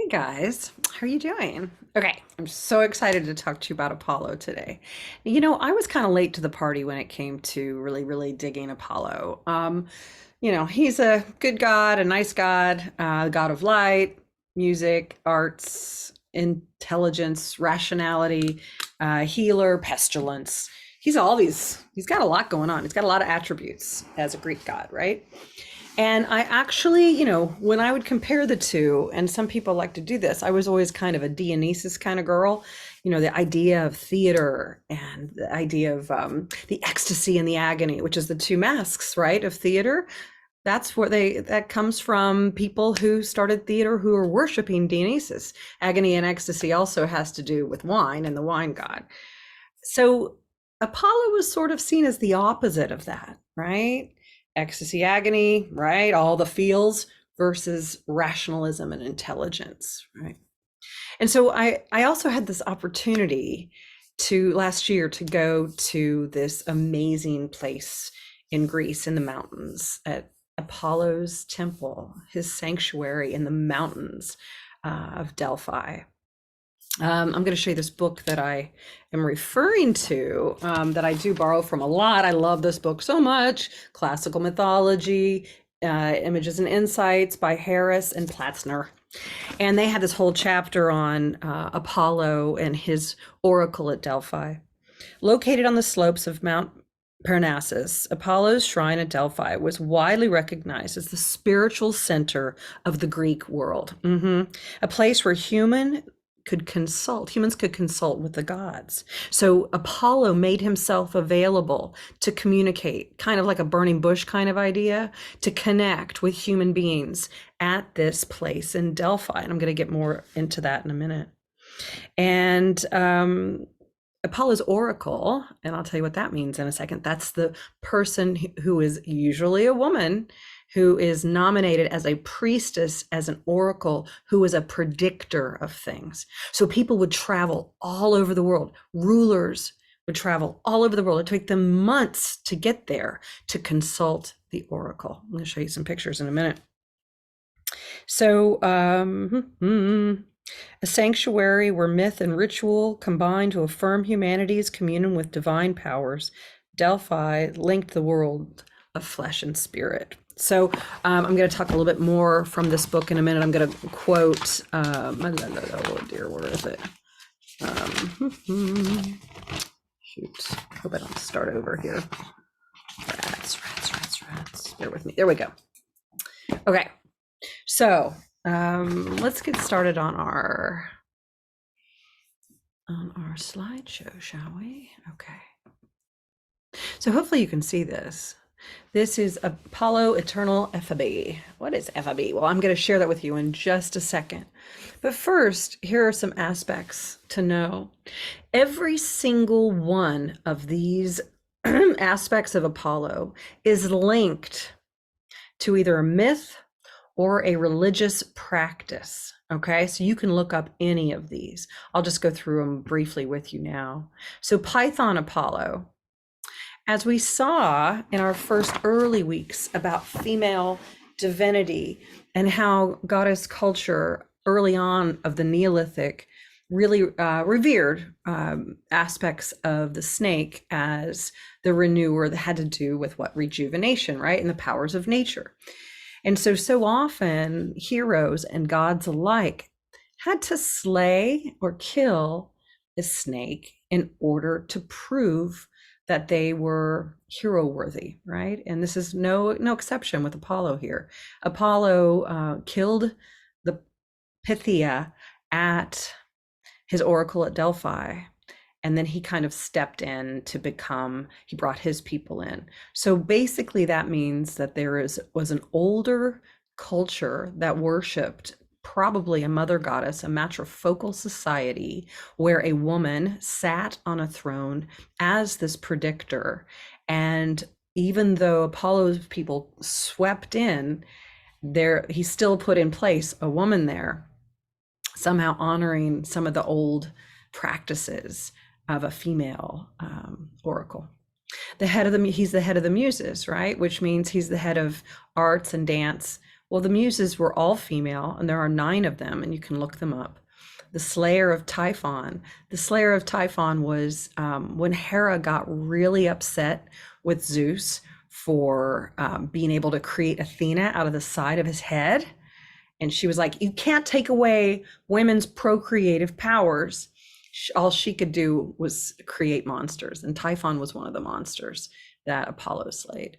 Hey guys, how are you doing? Okay, I'm so excited to talk to you about Apollo today. I was kind of late to the party when it came to really digging Apollo. He's a good god, a nice god, god of light, music, arts, intelligence, rationality, healer, pestilence. He's got a lot going on. He's got a lot of attributes as a Greek god, right? And I actually, when I would compare the two, and some people like to do this, I was always kind of a Dionysus kind of girl. The idea of theater and the idea of the ecstasy and the agony, which is the two masks, right, of theater. That comes from people who started theater who are worshiping Dionysus. Agony and ecstasy also has to do with wine and the wine god. So Apollo was sort of seen as the opposite of that, right? Ecstasy, agony, right? All the feels versus rationalism and intelligence, right? And so I also had this opportunity to last year to go to this amazing place in Greece in the mountains at Apollo's temple, his sanctuary in the mountains of Delphi. I'm going to show you this book that I am referring to, that I do borrow from a lot. I love this book so much. Classical Mythology, Images and Insights by Harris and Platzner. And they had this whole chapter on Apollo and his oracle at Delphi. Located on the slopes of Mount Parnassus, Apollo's shrine at Delphi was widely recognized as the spiritual center of the Greek world. A place where humans could consult with the gods. So Apollo made himself available to communicate, kind of like a burning bush kind of idea, to connect with human beings at this place in Delphi. And I'm going to get more into that in a minute. And Apollo's oracle, and I'll tell you what that means in a second. That's the person who is usually a woman who is nominated as a priestess, as an oracle, who is a predictor of things. So people would travel all over the world. Rulers would travel all over the world. It took them months to get there to consult the oracle. I'm going to show you some pictures in a minute. So, a sanctuary where myth and ritual combined to affirm humanity's communion with divine powers. Delphi linked the world of flesh and spirit. So I'm going to talk a little bit more from this book in a minute. I'm going to quote, oh dear, where is it? Shoot, hope I don't start over here. Rats. Bear with me. There we go. Okay, so let's get started on our slideshow, shall we? Okay. So hopefully you can see this. This is Apollo Eternal Ephabe. What is Ephabe? Well, I'm going to share that with you in just a second. But first, here are some aspects to know. Every single one of these aspects of Apollo is linked to either a myth or a religious practice. Okay, so you can look up any of these. I'll just go through them briefly with you now. So Python Apollo. As we saw in our first early weeks about female divinity and how goddess culture early on of the Neolithic really revered aspects of the snake as the renewer that had to do with rejuvenation, right? And the powers of nature. And so often heroes and gods alike had to slay or kill a snake in order to prove that they were hero worthy, right? And this is no exception with Apollo here. Apollo killed the Pythia at his oracle at Delphi, and then he kind of stepped in he brought his people in. So basically that means that was an older culture that worshipped probably a mother goddess, a matrifocal society where a woman sat on a throne as this predictor. And even though Apollo's people swept in there, he still put in place a woman there, somehow honoring some of the old practices of a female oracle. He's the head of the muses, right? Which means he's the head of arts and dance, Well, the muses were all female, and there are 9 of them, and you can look them up. The Slayer of Typhon. The Slayer of Typhon was when Hera got really upset with Zeus for being able to create Athena out of the side of his head. And she was like, you can't take away women's procreative powers. All she could do was create monsters. And Typhon was one of the monsters that Apollo slayed.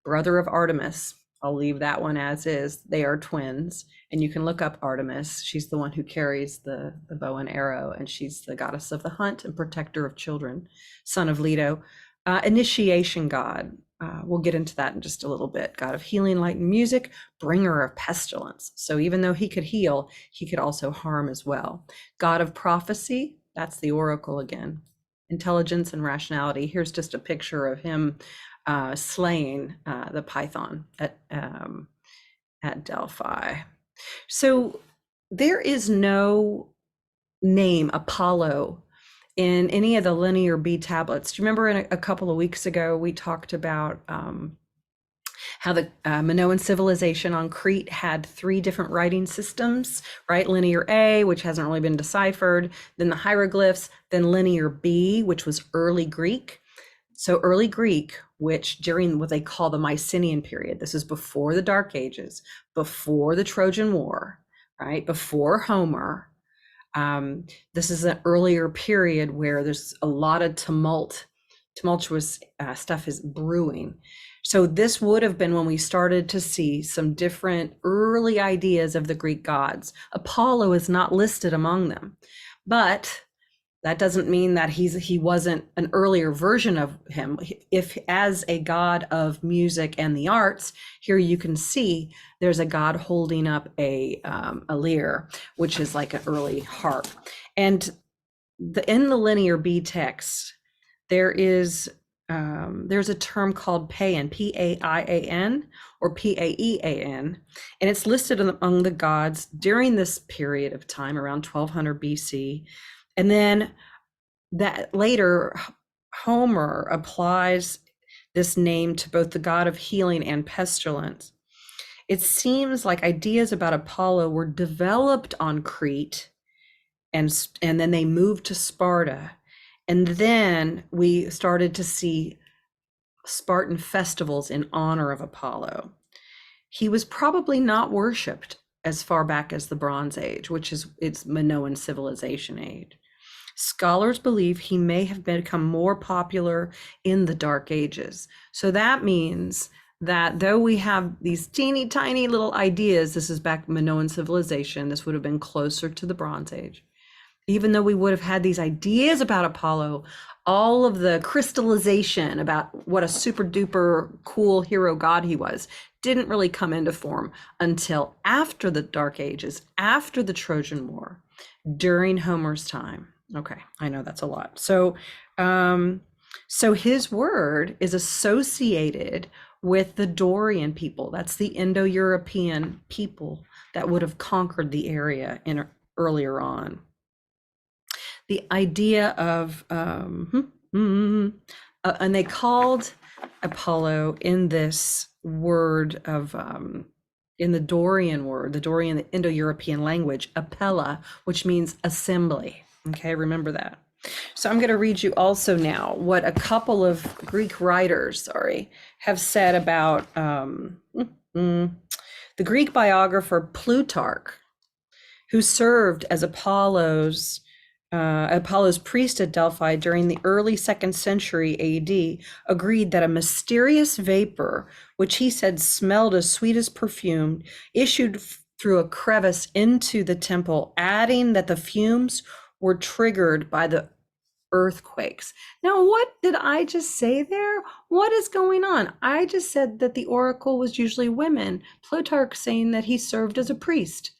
Brother of Artemis. I'll leave that one as is. They are twins. And you can look up Artemis. She's the one who carries the bow and arrow, and she's the goddess of the hunt and protector of children, son of Leto. Initiation god. We'll get into that in just a little bit. God of healing, light, and music, bringer of pestilence. So even though he could heal, he could also harm as well. God of prophecy, that's the oracle again. Intelligence and rationality. Here's just a picture of him slaying the python at Delphi. So there is no name Apollo in any of the linear B tablets. Do you remember a couple of weeks ago we talked about how the Minoan civilization on Crete had 3 different writing systems, right? Linear A, which hasn't really been deciphered, then the hieroglyphs, then linear B, which was early Greek. So early Greek, which during what they call the Mycenaean period, this is before the Dark Ages, before the Trojan War, right? Before Homer. This is an earlier period where there's a lot of tumultuous stuff is brewing. So this would have been when we started to see some different early ideas of the Greek gods. Apollo is not listed among them, but that doesn't mean that he wasn't an earlier version of him. If as a god of music and the arts, here you can see there's a god holding up a lyre, which is like an early harp. And in the linear B text, there's a term called Paean, P-A-I-A-N or P-A-E-A-N, and it's listed among the gods during this period of time around 1200 BC. And then that later Homer applies this name to both the god of healing and pestilence. It seems like ideas about Apollo were developed on Crete, and then they moved to Sparta. And then we started to see Spartan festivals in honor of Apollo. He was probably not worshipped as far back as the Bronze Age, which is its Minoan civilization age. Scholars believe he may have become more popular in the Dark Ages. So that means that though we have these teeny tiny little ideas, this is back Minoan civilization, this would have been closer to the Bronze Age. Even though we would have had these ideas about Apollo, all of the crystallization about what a super duper cool hero god he was didn't really come into form until after the Dark Ages, after the Trojan War, during Homer's time. Okay, I know that's a lot. So his word is associated with the Dorian people. That's the Indo-European people that would have conquered the area earlier on. The idea of, and they called Apollo in this word of, in the Dorian word, the Indo-European language, apella, which means assembly. Okay, remember that. So I'm going to read you also now what a couple of Greek writers, have said about the Greek biographer Plutarch, who served as Apollo's priest at Delphi during the early 2nd century AD, agreed that a mysterious vapor, which he said smelled as sweet as perfume, issued through a crevice into the temple, adding that the fumes were triggered by the earthquakes. Now, what did I just say there? What is going on? I just said that the oracle was usually women. Plutarch saying that he served as a priest.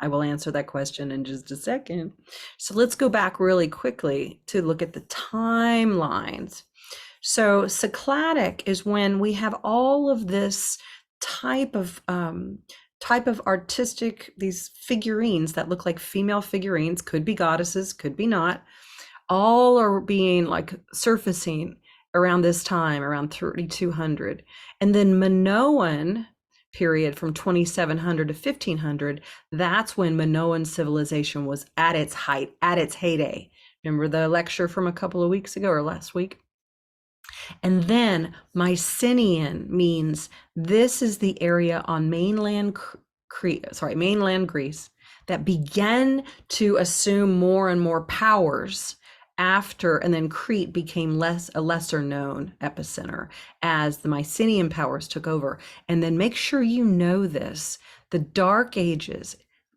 I will answer that question in just a second. So let's go back really quickly to look at the timelines. So Cycladic is when we have all of this type of artistic, these figurines that look like female figurines, could be goddesses, could be not, all are being like surfacing around this time, around 3200. And then Minoan period from 2700 to 1500, that's when Minoan civilization was at its height, at its heyday. Remember the lecture from a couple of weeks ago or last week? And then Mycenaean means this is the area on mainland Greece that began to assume more and more powers after, and then Crete became a lesser known epicenter as the Mycenaean powers took over. And then make sure you know this, the Dark Ages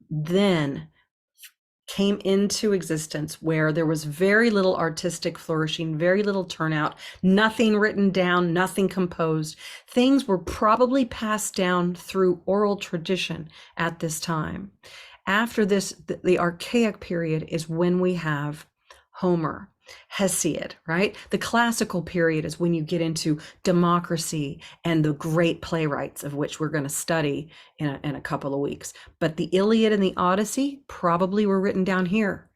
then came into existence where there was very little artistic flourishing, very little turnout, nothing written down, nothing composed. Things were probably passed down through oral tradition at this time. After this, the Archaic period is when we have Homer, Hesiod, right? The classical period is when you get into democracy and the great playwrights, of which we're going to study in a couple of weeks. But the Iliad and the Odyssey probably were written down here.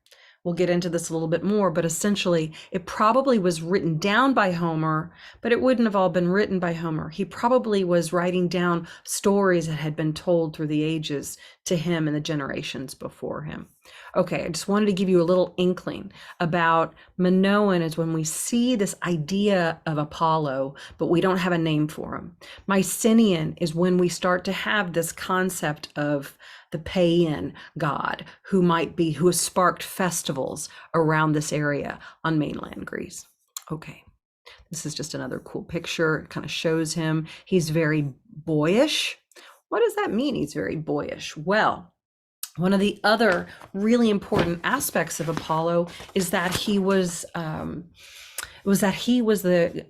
We'll get into this a little bit more, but essentially it probably was written down by Homer, but it wouldn't have all been written by Homer. He probably was writing down stories that had been told through the ages to him and the generations before him. Okay, I just wanted to give you a little inkling about Minoan is when we see this idea of Apollo, but we don't have a name for him. Mycenaean is when we start to have this concept of the pythian god who has sparked festivals around this area on mainland Greece. Okay, this is just another cool picture. It kind of shows him. He's very boyish. What does that mean? He's very boyish. Well, one of the other really important aspects of Apollo is that he was the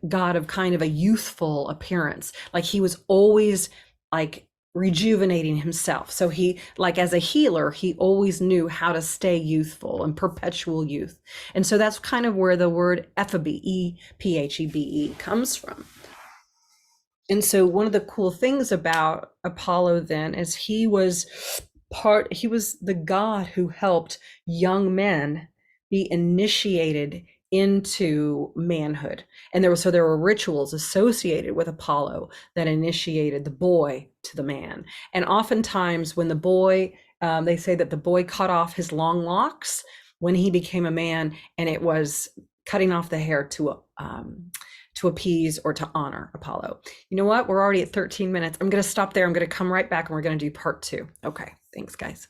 god of kind of a youthful appearance. Like he was always like rejuvenating himself. So he, like as a healer, he always knew how to stay youthful and perpetual youth. And so that's kind of where the word Ephebe, E-P-H-E-B-E, comes from. And so one of the cool things about Apollo then is he was the god who helped young men be initiated into manhood. And there were rituals associated with Apollo that initiated the boy to the man. And oftentimes when the boy, they say that the boy cut off his long locks when he became a man, and it was cutting off the hair to appease or to honor Apollo. You know what? We're already at 13 minutes. I'm going to stop there. I'm going to come right back and we're going to do part 2. Okay. Thanks, guys.